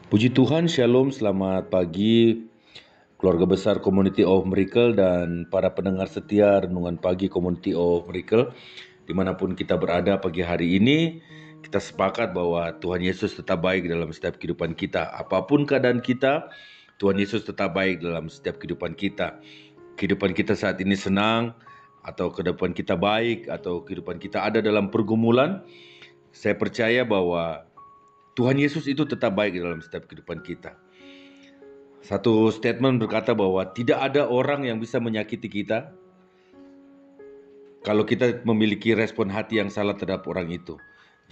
Puji Tuhan, Shalom, selamat pagi keluarga besar Community of Miracle dan para pendengar setia Renungan Pagi Community of Miracle. Dimanapun kita berada pagi hari ini, kita sepakat bahwa Tuhan Yesus tetap baik dalam setiap kehidupan kita. Apapun keadaan kita, Tuhan Yesus tetap baik dalam setiap kehidupan kita. Kehidupan kita saat ini senang, atau kehidupan kita baik, atau kehidupan kita ada dalam pergumulan, saya percaya bahwa Tuhan Yesus itu tetap baik dalam setiap kehidupan kita. Satu statement berkata bahwa tidak ada orang yang bisa menyakiti kita kalau kita memiliki respon hati yang salah terhadap orang itu.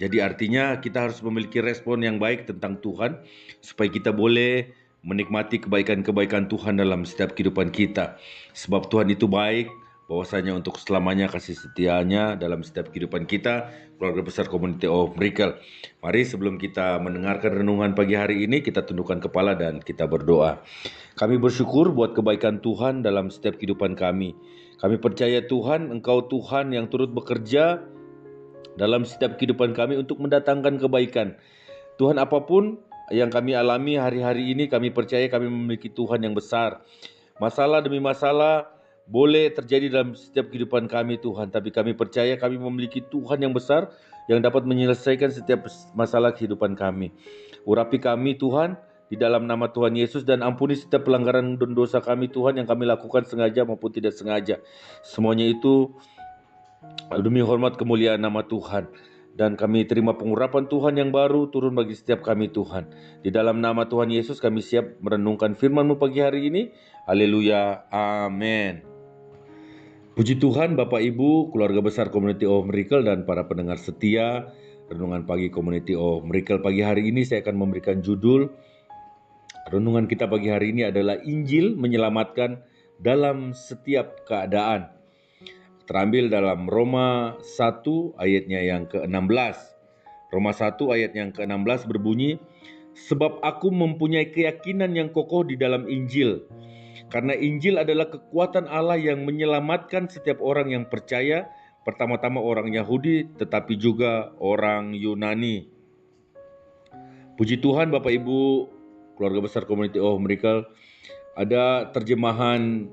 Jadi artinya kita harus memiliki respon yang baik tentang Tuhan supaya kita boleh menikmati kebaikan-kebaikan Tuhan dalam setiap kehidupan kita. Sebab Tuhan itu baik, bahwasanya untuk selamanya kasih setianya dalam setiap kehidupan kita, keluarga besar Community of Miracle. Mari sebelum kita mendengarkan renungan pagi hari ini, kita tundukkan kepala dan kita berdoa. Kami bersyukur buat kebaikan Tuhan dalam setiap kehidupan kami. Kami percaya Tuhan, Engkau Tuhan yang turut bekerja dalam setiap kehidupan kami untuk mendatangkan kebaikan. Tuhan, apapun yang kami alami hari-hari ini, kami percaya kami memiliki Tuhan yang besar. Masalah demi masalah boleh terjadi dalam setiap kehidupan kami Tuhan, tapi kami percaya kami memiliki Tuhan yang besar yang dapat menyelesaikan setiap masalah kehidupan kami. Urapi kami Tuhan di dalam nama Tuhan Yesus dan ampuni setiap pelanggaran dan dosa kami Tuhan yang kami lakukan sengaja maupun tidak sengaja. Semuanya itu demi hormat kemuliaan nama Tuhan. Dan kami terima pengurapan Tuhan yang baru turun bagi setiap kami Tuhan. Di dalam nama Tuhan Yesus kami siap merenungkan firman-Mu pagi hari ini. Haleluya, amin. Puji Tuhan Bapak Ibu, keluarga besar Community of Miracle dan para pendengar setia Renungan Pagi Community of Miracle. Pagi hari ini saya akan memberikan judul renungan kita pagi hari ini adalah Injil menyelamatkan dalam setiap keadaan. Terambil dalam Roma 1 ayatnya yang ke-16. Roma 1 ayat yang ke-16 berbunyi, sebab aku mempunyai keyakinan yang kokoh di dalam Injil. Karena Injil adalah kekuatan Allah yang menyelamatkan setiap orang yang percaya, pertama-tama orang Yahudi tetapi juga orang Yunani. Puji Tuhan Bapak Ibu, keluarga besar Community of Miracle, ada terjemahan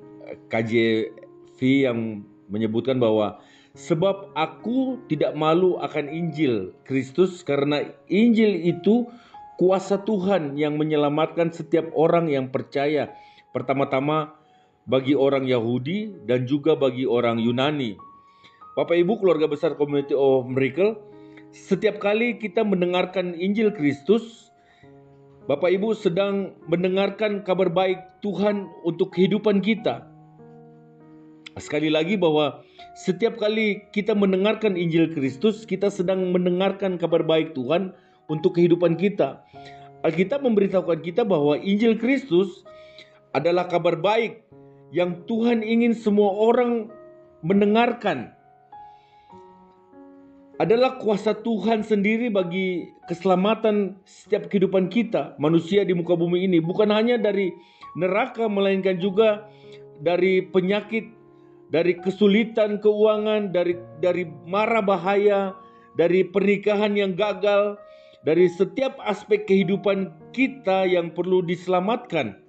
KJV yang menyebutkan bahwa sebab aku tidak malu akan Injil Kristus karena Injil itu kuasa Tuhan yang menyelamatkan setiap orang yang percaya, pertama-tama bagi orang Yahudi dan juga bagi orang Yunani. Bapak Ibu keluarga besar Community of Miracle, setiap kali kita mendengarkan Injil Kristus, Bapak Ibu sedang mendengarkan kabar baik Tuhan untuk kehidupan kita. Sekali lagi bahwa setiap kali kita mendengarkan Injil Kristus, kita sedang mendengarkan kabar baik Tuhan untuk kehidupan kita. Alkitab memberitahukan kita bahwa Injil Kristus adalah kabar baik yang Tuhan ingin semua orang mendengarkan. Adalah kuasa Tuhan sendiri bagi keselamatan setiap kehidupan kita, manusia di muka bumi ini. Bukan hanya dari neraka, melainkan juga dari penyakit, dari kesulitan keuangan, dari mara bahaya, dari pernikahan yang gagal, dari setiap aspek kehidupan kita yang perlu diselamatkan.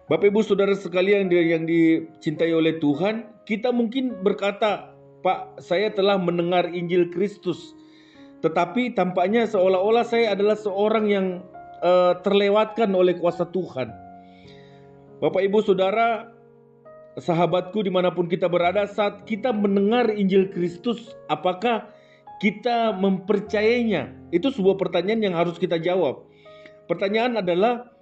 Bapak Ibu Saudara sekalian yang dicintai oleh Tuhan, kita mungkin berkata, Pak, saya telah mendengar Injil Kristus, tetapi tampaknya seolah-olah saya adalah seorang yang terlewatkan oleh kuasa Tuhan. Bapak Ibu Saudara, sahabatku dimanapun kita berada, saat kita mendengar Injil Kristus, apakah kita mempercayainya? Itu sebuah pertanyaan yang harus kita jawab. Pertanyaan adalah,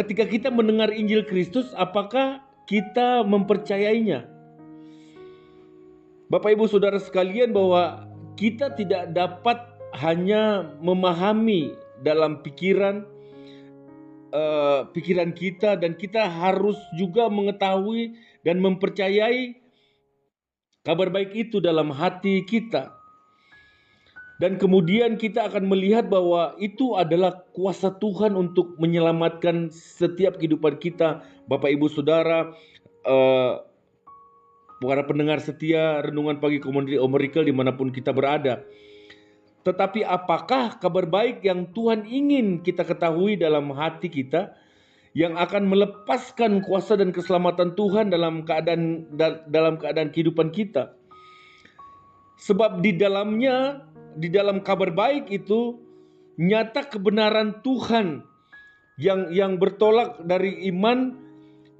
ketika kita mendengar Injil Kristus, apakah kita mempercayainya? Bapak Ibu Saudara sekalian, bahwa kita tidak dapat hanya memahami dalam pikiran kita, dan kita harus juga mengetahui dan mempercayai kabar baik itu dalam hati kita. Dan kemudian kita akan melihat bahwa itu adalah kuasa Tuhan untuk menyelamatkan setiap kehidupan kita. Bapak Ibu Saudara, para pendengar setia Renungan Pagi Community of Miracle dimanapun kita berada, Tetapi apakah kabar baik yang Tuhan ingin kita ketahui dalam hati kita, yang akan melepaskan kuasa dan keselamatan Tuhan dalam keadaan kehidupan kita? Sebab di dalam kabar baik itu nyata kebenaran Tuhan yang bertolak dari iman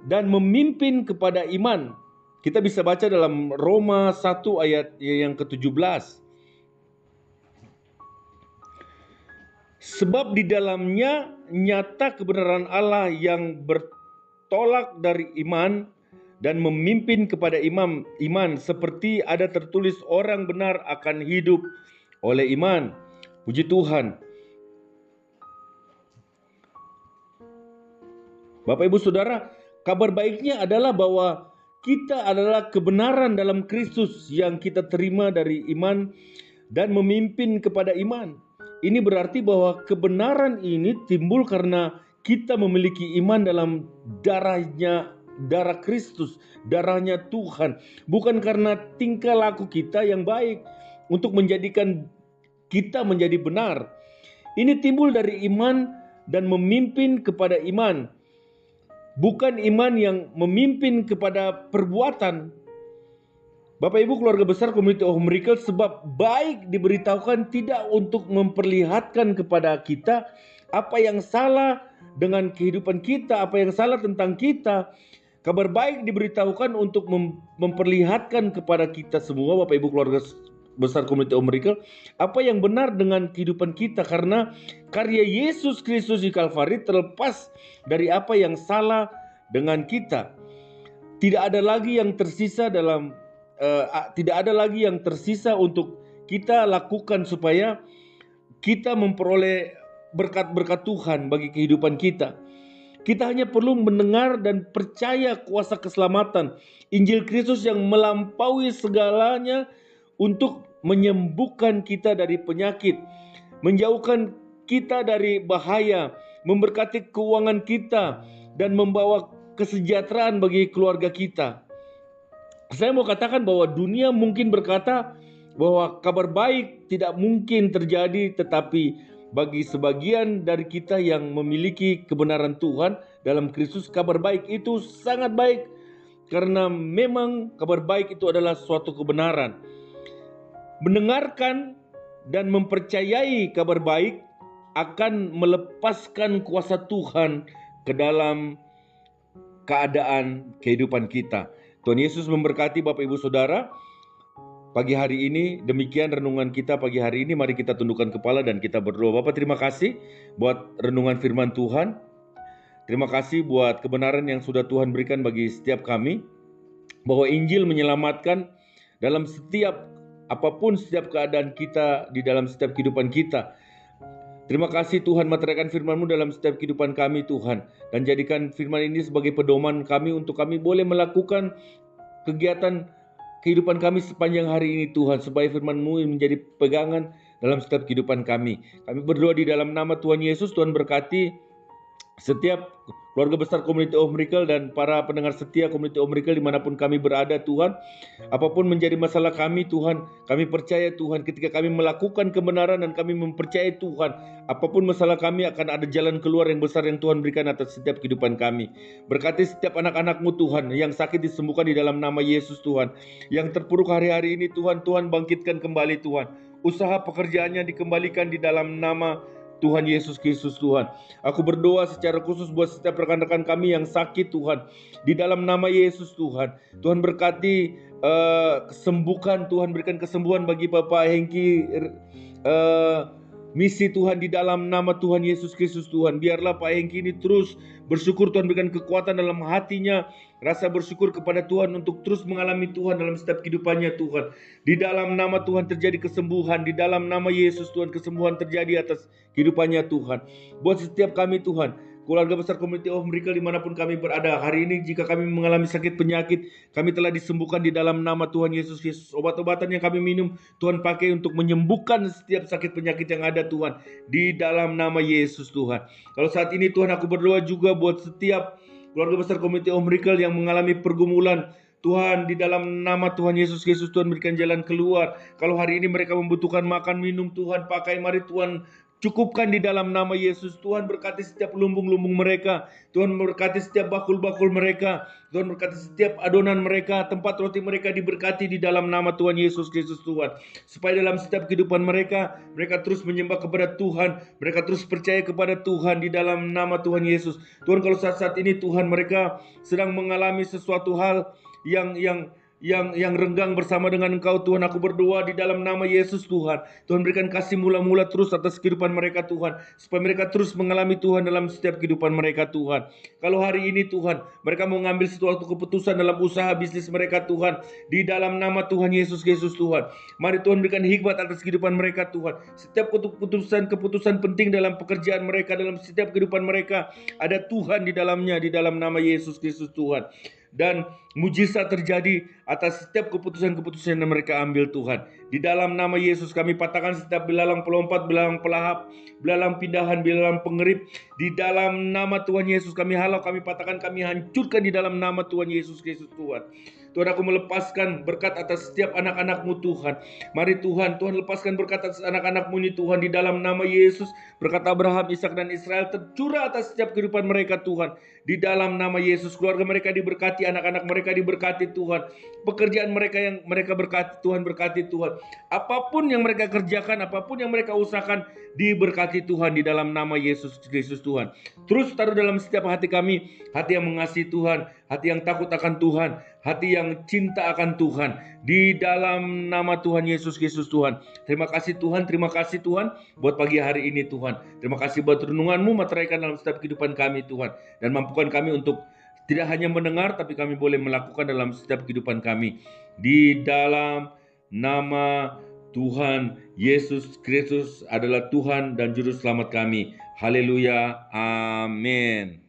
dan memimpin kepada iman. Kita bisa baca dalam Roma 1 ayat yang ke-17. Sebab di dalamnya nyata kebenaran Allah yang bertolak dari iman dan memimpin kepada iman, seperti ada tertulis, orang benar akan hidup oleh iman. Puji Tuhan. Bapak Ibu Saudara, kabar baiknya adalah bahwa kita adalah kebenaran dalam Kristus yang kita terima dari iman dan memimpin kepada iman. Ini berarti bahwa kebenaran ini timbul karena kita memiliki iman dalam darah Kristus, darahnya Tuhan. Bukan karena tingkah laku kita yang baik untuk menjadikan kita menjadi benar. Ini timbul dari iman dan memimpin kepada iman. Bukan iman yang memimpin kepada perbuatan. Bapak Ibu keluarga besar Community of Miracle, sebab baik diberitahukan tidak untuk memperlihatkan kepada kita apa yang salah dengan kehidupan kita, apa yang salah tentang kita. Kabar baik diberitahukan untuk memperlihatkan kepada kita semua, Bapak Ibu keluarga besar Community of Miracle, apa yang benar dengan kehidupan kita, karena karya Yesus Kristus di Kalvari terlepas dari apa yang salah dengan kita. Tidak ada lagi yang tersisa untuk kita lakukan supaya kita memperoleh berkat-berkat Tuhan bagi kehidupan kita. Kita hanya perlu mendengar dan percaya kuasa keselamatan Injil Kristus yang melampaui segalanya untuk menyembuhkan kita dari penyakit, menjauhkan kita dari bahaya, memberkati keuangan kita, dan membawa kesejahteraan bagi keluarga kita. Saya mau katakan bahwa dunia mungkin berkata bahwa kabar baik tidak mungkin terjadi, tetapi bagi sebagian dari kita yang memiliki kebenaran Tuhan dalam Kristus, kabar baik itu sangat baik, karena memang kabar baik itu adalah suatu kebenaran. Mendengarkan dan mempercayai kabar baik akan melepaskan kuasa Tuhan ke dalam keadaan kehidupan kita. Tuhan Yesus memberkati Bapak Ibu Saudara. Pagi hari ini, demikian renungan kita pagi hari ini. Mari kita tundukkan kepala dan kita berdoa. Bapak, terima kasih buat renungan firman Tuhan. Terima kasih buat kebenaran yang sudah Tuhan berikan bagi setiap kami, bahwa Injil menyelamatkan dalam setiap keadaan kita, di dalam setiap kehidupan kita. Terima kasih Tuhan, meteraikan firman-Mu dalam setiap kehidupan kami Tuhan, dan jadikan firman ini sebagai pedoman kami untuk kami boleh melakukan kegiatan kehidupan kami sepanjang hari ini Tuhan, supaya firman-Mu menjadi pegangan dalam setiap kehidupan kami. Kami berdoa di dalam nama Tuhan Yesus. Tuhan berkati setiap keluarga besar Community of Miracle dan para pendengar setia Community of Miracle dimanapun kami berada Tuhan. Apapun menjadi masalah kami Tuhan, kami percaya Tuhan, ketika kami melakukan kebenaran dan kami mempercayai Tuhan, apapun masalah kami akan ada jalan keluar yang besar yang Tuhan berikan atas setiap kehidupan kami. Berkati setiap anak-anak-Mu Tuhan, yang sakit disembuhkan di dalam nama Yesus Tuhan, yang terpuruk hari-hari ini Tuhan, Tuhan bangkitkan kembali Tuhan, usaha pekerjaannya dikembalikan di dalam nama Tuhan Yesus Kristus Tuhan. Aku berdoa secara khusus buat setiap rekan-rekan kami yang sakit Tuhan, di dalam nama Yesus Tuhan. Tuhan berkati kesembuhan, Tuhan berikan kesembuhan bagi Bapak Hengki misi Tuhan, di dalam nama Tuhan Yesus Kristus Tuhan. Biarlah Pak Hengki ini terus bersyukur, Tuhan berikan kekuatan dalam hatinya, rasa bersyukur kepada Tuhan untuk terus mengalami Tuhan dalam setiap kehidupannya Tuhan. Di dalam nama Tuhan terjadi kesembuhan, di dalam nama Yesus Tuhan kesembuhan terjadi atas kehidupannya Tuhan. Buat setiap kami Tuhan, keluarga besar Community of Miracle dimanapun kami berada hari ini, jika kami mengalami sakit penyakit, kami telah disembuhkan di dalam nama Tuhan Yesus Kristus. Obat-obatan yang kami minum Tuhan pakai untuk menyembuhkan setiap sakit penyakit yang ada Tuhan, di dalam nama Yesus Tuhan. Kalau saat ini Tuhan, aku berdoa juga buat setiap keluarga besar Community of Miracle yang mengalami pergumulan Tuhan, di dalam nama Tuhan Yesus Kristus, Tuhan berikan jalan keluar. Kalau hari ini mereka membutuhkan makan, minum, Tuhan pakai, mari Tuhan cukupkan di dalam nama Yesus. Tuhan berkati setiap lumbung-lumbung mereka. Tuhan berkati setiap bakul-bakul mereka. Tuhan berkati setiap adonan mereka, tempat roti mereka diberkati di dalam nama Tuhan Yesus Kristus Tuhan. Supaya dalam setiap kehidupan mereka, mereka terus menyembah kepada Tuhan. Mereka terus percaya kepada Tuhan di dalam nama Tuhan Yesus. Tuhan, kalau saat-saat ini Tuhan mereka sedang mengalami sesuatu hal yang renggang bersama dengan Engkau Tuhan, aku berdoa di dalam nama Yesus Tuhan. Tuhan berikan kasih mula-mula terus atas kehidupan mereka Tuhan, supaya mereka terus mengalami Tuhan dalam setiap kehidupan mereka Tuhan. Kalau hari ini Tuhan, mereka mau ngambil suatu keputusan dalam usaha bisnis mereka Tuhan, di dalam nama Tuhan Yesus Kristus Tuhan. Mari Tuhan berikan hikmat atas kehidupan mereka Tuhan. Setiap keputusan penting dalam pekerjaan mereka, dalam setiap kehidupan mereka, ada Tuhan di dalamnya, di dalam nama Yesus Kristus Tuhan. Dan mujizat terjadi atas setiap keputusan-keputusan yang mereka ambil Tuhan. Di dalam nama Yesus kami patahkan setiap belalang pelompat, belalang pelahap, belalang pindahan, belalang pengerip. Di dalam nama Tuhan Yesus kami halau, kami patahkan, kami hancurkan di dalam nama Tuhan Yesus Kristus Tuhan. Tuhan, aku melepaskan berkat atas setiap anak-anak-Mu Tuhan. Mari Tuhan, Tuhan lepaskan berkat atas anak-anak-Mu ini Tuhan, di dalam nama Yesus. Berkat Abraham, Ishak dan Israel tercurah atas setiap kehidupan mereka Tuhan. Di dalam nama Yesus, keluarga mereka diberkati, anak-anak mereka diberkati Tuhan. Pekerjaan mereka yang mereka berkati Tuhan, berkati Tuhan. Apapun yang mereka kerjakan, apapun yang mereka usahakan, diberkati Tuhan di dalam nama Yesus Kristus Tuhan. Terus taruh dalam setiap hati kami, hati yang mengasihi Tuhan, hati yang takut akan Tuhan, hati yang cinta akan Tuhan, di dalam nama Tuhan Yesus Kristus Tuhan. Terima kasih Tuhan, terima kasih Tuhan buat pagi hari ini Tuhan. Terima kasih buat renungan-Mu, materaikan dalam setiap kehidupan kami Tuhan. Dan mampukan kami untuk tidak hanya mendengar, tapi kami boleh melakukan dalam setiap kehidupan kami. Di dalam nama Tuhan Yesus Kristus adalah Tuhan dan Juru Selamat kami. Haleluya, amin.